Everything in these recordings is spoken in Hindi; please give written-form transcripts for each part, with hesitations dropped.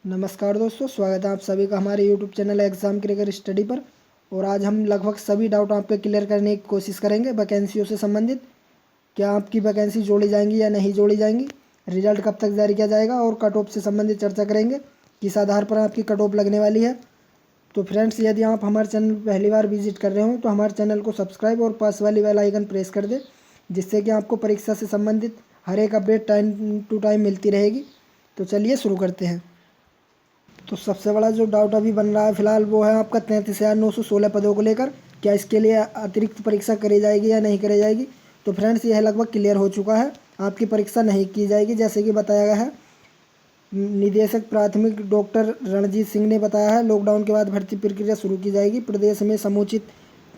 नमस्कार दोस्तों, स्वागत है आप सभी का हमारे YouTube channel exam cracker study पर। और आज हम लगभग सभी डाउट आपके क्लियर करने की कोशिश करेंगे वैकेंसियों से संबंधित। क्या आपकी वैकेंसी जोड़ी जाएंगी या नहीं जोड़ी जाएंगी, रिजल्ट कब तक जारी किया जाएगा और कट ऑफ से संबंधित चर्चा करेंगे, किस आधार पर आपकी कट ऑफ लगने वाली है। तो फ्रेंड्स, यदि आप हमारे चैनल पहली बार विजिट कर रहे हो तो हमारे चैनल को सब्सक्राइब और पास वाली बेल आइकन प्रेस कर दे, जिससे कि आपको परीक्षा से संबंधित हर एक अपडेट टाइम टू टाइम मिलती रहेगी। तो चलिए शुरू करते हैं। तो सबसे बड़ा जो डाउट अभी बन रहा है फिलहाल वो है आपका 33,916 पदों को लेकर। क्या इसके लिए अतिरिक्त परीक्षा करी जाएगी या नहीं करी जाएगी। तो फ्रेंड्स, यह लगभग क्लियर हो चुका है, आपकी परीक्षा नहीं की जाएगी। जैसे कि बताया गया है, निदेशक प्राथमिक डॉक्टर रणजीत सिंह ने बताया है, लॉकडाउन के बाद भर्ती प्रक्रिया शुरू की जाएगी। प्रदेश में समुचित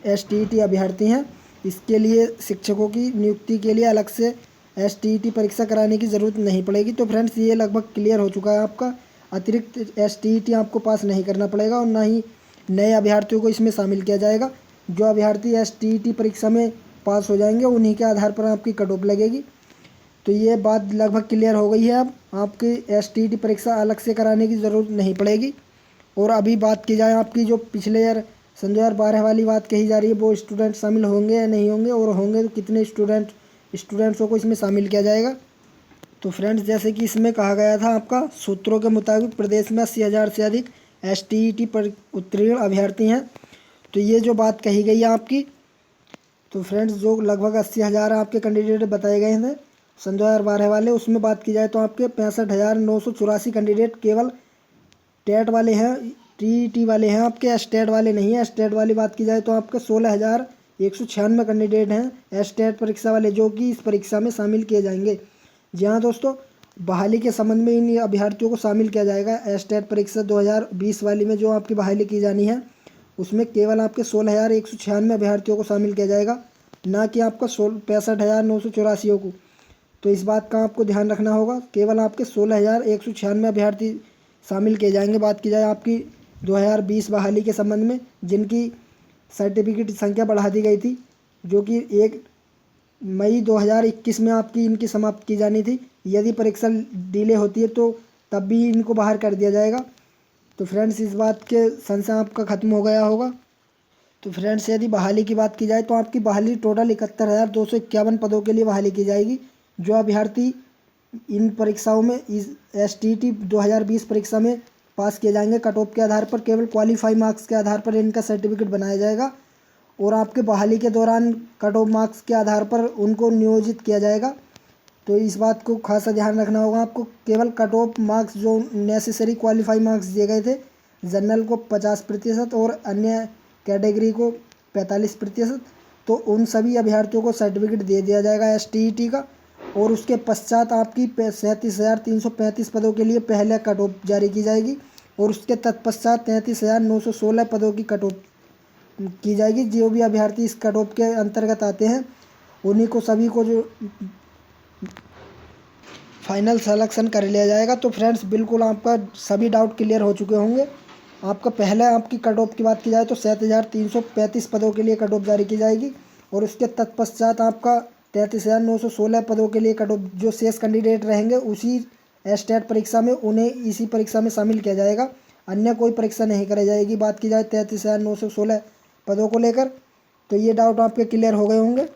एसटीईटी अभ्यर्थी हैं, इसके लिए शिक्षकों की नियुक्ति के लिए अलग से एसटीईटी परीक्षा कराने की ज़रूरत नहीं पड़ेगी। तो फ्रेंड्स, ये लगभग क्लियर हो चुका है आपका। अतिरिक्त एसटीईटी आपको पास नहीं करना पड़ेगा और ना ही नए अभ्यर्थियों को इसमें शामिल किया जाएगा। जो अभ्यर्थी एसटीईटी परीक्षा में पास हो जाएंगे उन्हीं के आधार पर आपकी कट ऑफ लगेगी। तो ये बात लगभग क्लियर हो गई है। अब आपकी एसटीईटी परीक्षा अलग से कराने की ज़रूरत नहीं पड़ेगी। और अभी बात की जाए आपकी जो पिछले ईयर सन 2012 वाली बात कही जा रही है, वो स्टूडेंट शामिल होंगे या नहीं होंगे, और होंगे तो कितने स्टूडेंट्सों को इसमें शामिल किया जाएगा। तो फ्रेंड्स, जैसे कि इसमें कहा गया था, आपका सूत्रों के मुताबिक प्रदेश में 80,000 से अधिक एसटीईटी पर उत्तीर्ण अभ्यर्थी हैं। तो ये जो बात कही गई है आपकी, तो फ्रेंड्स जो लगभग 80,000 आपके कैंडिडेट बताए गए हैं सन 2012 वाले, उसमें बात की जाए तो आपके 65,984 कैंडिडेट केवल टेट वाले हैं, टीईटी वाले हैं, आपके स्टेट वाले नहीं है। स्टेट वाली बात की जाए तो आपके 16,196 कैंडिडेट हैं स्टेट परीक्षा वाले, जो कि इस परीक्षा में शामिल किए जाएंगे। जी हाँ दोस्तों, बहाली के संबंध में इन अभ्यर्थियों को शामिल किया जाएगा। स्टेट परीक्षा 2020 वाली में जो आपकी बहाली की जानी है, उसमें केवल आपके 16,196 अभ्यर्थियों को शामिल किया जाएगा, ना कि आपका 65,984 को। तो इस बात का आपको ध्यान रखना होगा, केवल आपके 16,196 अभ्यर्थी शामिल किए जाएंगे। बात की जाए आपकी 2020 बहाली के संबंध में, जिनकी सर्टिफिकेट संख्या बढ़ा दी गई थी, जो कि 1 मई 2021 में आपकी इनकी समाप्त की जानी थी। यदि परीक्षा डिले होती है तो तब भी इनको बाहर कर दिया जाएगा। तो फ्रेंड्स, इस बात के संशय आपका ख़त्म हो गया होगा। तो फ्रेंड्स, यदि बहाली की बात की जाए तो आपकी बहाली टोटल 71,251 पदों के लिए बहाली की जाएगी। जो अभ्यर्थी इन परीक्षाओं में इस एसटीईटी 2020 परीक्षा में पास किए जाएंगे, कट ऑफ के आधार पर केवल क्वालिफाई मार्क्स के आधार पर इनका सर्टिफिकेट बनाया जाएगा, और आपके बहाली के दौरान कट ऑफ मार्क्स के आधार पर उनको नियोजित किया जाएगा। तो इस बात को खासा ध्यान रखना होगा आपको। केवल कट ऑफ मार्क्स जो नेसेसरी क्वालिफाई मार्क्स दिए गए थे, जनरल को 50% और अन्य कैटेगरी को 45%, तो उन सभी अभ्यर्थियों को सर्टिफिकेट दे दिया जाएगा एसटीईटी का। और उसके पश्चात आपकी 37,335 पदों के लिए पहले कट ऑफ जारी की जाएगी, और उसके तत्पश्चात 33,916 पदों की कट ऑफ की जाएगी। जो भी अभ्यर्थी इस कट ऑफ के अंतर्गत आते हैं, उन्हीं को सभी को जो फाइनल सिलेक्शन कर लिया जाएगा। तो फ्रेंड्स, बिल्कुल आपका सभी डाउट क्लियर हो चुके होंगे। आपका पहले आपकी कट ऑफ की बात की जाए तो 7,335 पदों के लिए कट ऑफ जारी की जाएगी, और उसके तत्पश्चात आपका 33,916 पदों के लिए कट ऑफ, जो शेष कैंडिडेट रहेंगे उसी स्टेट परीक्षा में, उन्हें इसी परीक्षा में शामिल किया जाएगा, अन्य कोई परीक्षा नहीं कराई जाएगी। बात की जाए 33,916 पदों को लेकर। तो ये डाउट आपके क्लियर हो गए होंगे।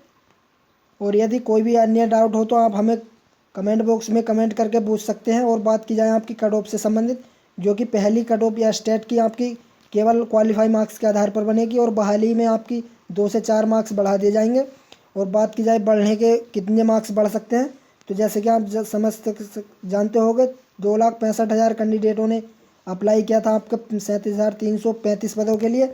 और यदि कोई भी अन्य डाउट हो तो आप हमें कमेंट बॉक्स में कमेंट करके पूछ सकते हैं। और बात की जाए आपकी कट ऑफ से संबंधित, जो कि पहली कट ऑफ या स्टेट की आपकी केवल क्वालिफाई मार्क्स के आधार पर बनेगी, और बहाली में आपकी 2 से 4 मार्क्स बढ़ा दिए जाएंगे। और बात की जाए बढ़ने के कितने मार्क्स बढ़ सकते हैं, तो जैसे कि आप जानते होंगे, 2,65,000 कैंडिडेटों ने अप्लाई किया था आपके 37,335 पदों के लिए।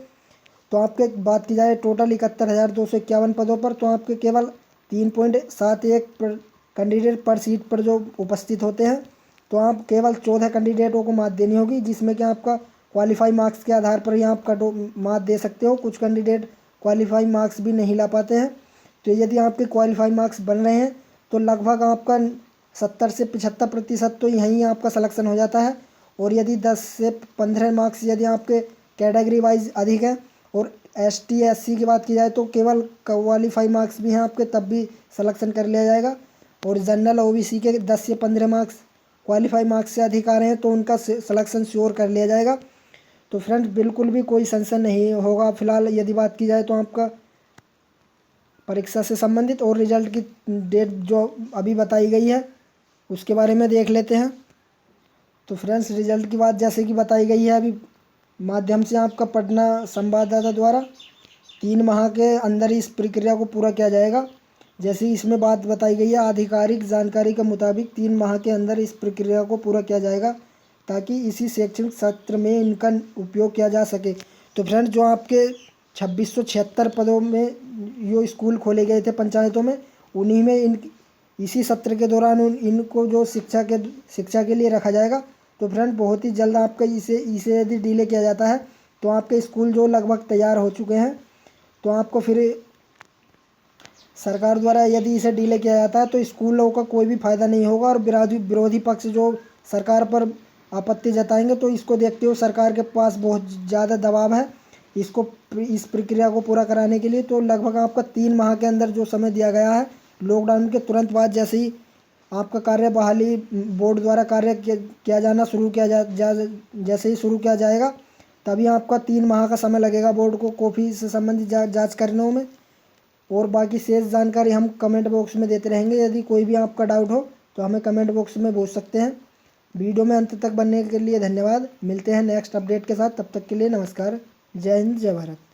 तो आपके बात की जाए टोटल 71,251 पदों पर, तो आपके केवल 3.71 कैंडिडेट पर सीट पर जो उपस्थित होते हैं, तो आप केवल 14 कैंडिडेटों को मात देनी होगी, जिसमें कि आपका क्वालिफाई मार्क्स के आधार पर ही आप मात दे सकते हो। कुछ कैंडिडेट क्वालिफाई मार्क्स भी नहीं ला पाते हैं। तो यदि आपके क्वालिफाई मार्क्स बन रहे हैं तो लगभग आपका 70 से 75% तो यहीं आपका सिलेक्शन हो जाता है। और यदि 10 से 15 मार्क्स यदि आपके कैटेगरी वाइज अधिक हैं, और एसटी एससी की बात की जाए तो केवल क्वालिफाई मार्क्स भी हैं आपके, तब भी सिलेक्शन कर लिया जाएगा। और जनरल ओबीसी के 10 से 15 मार्क्स क्वालिफाई मार्क्स से अधिक आ रहे हैं तो उनका सिलेक्शन श्योर कर लिया जाएगा। तो फ्रेंड्स बिल्कुल भी कोई टेंशन नहीं होगा फिलहाल यदि बात की जाए तो आपका परीक्षा से संबंधित। और रिजल्ट की डेट जो अभी बताई गई है उसके बारे में देख लेते हैं। तो फ्रेंड्स रिजल्ट की बात जैसे कि बताई गई है अभी माध्यम से आपका पटना संवाददाता द्वारा 3 माह के अंदर इस प्रक्रिया को पूरा किया जाएगा। जैसे इसमें बात बताई गई है आधिकारिक जानकारी के मुताबिक 3 माह के अंदर इस प्रक्रिया को पूरा किया जाएगा ताकि इसी शैक्षणिक सत्र में इनका उपयोग किया जा सके। तो फ्रेंड्स जो आपके 2676 पदों में यो स्कूल खोले गए थे पंचायतों में, उन्हीं में इन इसी सत्र के दौरान इनको जो शिक्षा के लिए रखा जाएगा। तो फ्रेंड बहुत ही जल्द आपका इसे यदि डिले किया जाता है तो आपके स्कूल जो लगभग तैयार हो चुके हैं तो आपको फिर सरकार द्वारा यदि इसे डिले किया जाता है तो स्कूलों का कोई भी फायदा नहीं होगा। और विरोधी पक्ष जो सरकार पर आपत्ति जताएंगे तो इसको देखते हुए सरकार के पास बहुत ज़्यादा दबाव है इस प्रक्रिया को पूरा कराने के लिए। तो लगभग आपका 3 माह के अंदर जो समय दिया गया है लॉकडाउन के तुरंत बाद जैसे ही आपका कार्य बहाली बोर्ड द्वारा कार्य किया जाना शुरू किया जैसे ही शुरू किया जाएगा तभी आपका 3 माह का समय लगेगा बोर्ड को कॉपी से संबंधित जांच करने में। और बाकी शेष जानकारी हम कमेंट बॉक्स में देते रहेंगे। यदि कोई भी आपका डाउट हो तो हमें कमेंट बॉक्स में पूछ सकते हैं। वीडियो में अंत तक बनने के लिए धन्यवाद। मिलते हैं नेक्स्ट अपडेट के साथ, तब तक के लिए नमस्कार। जय हिंद, जय भारत।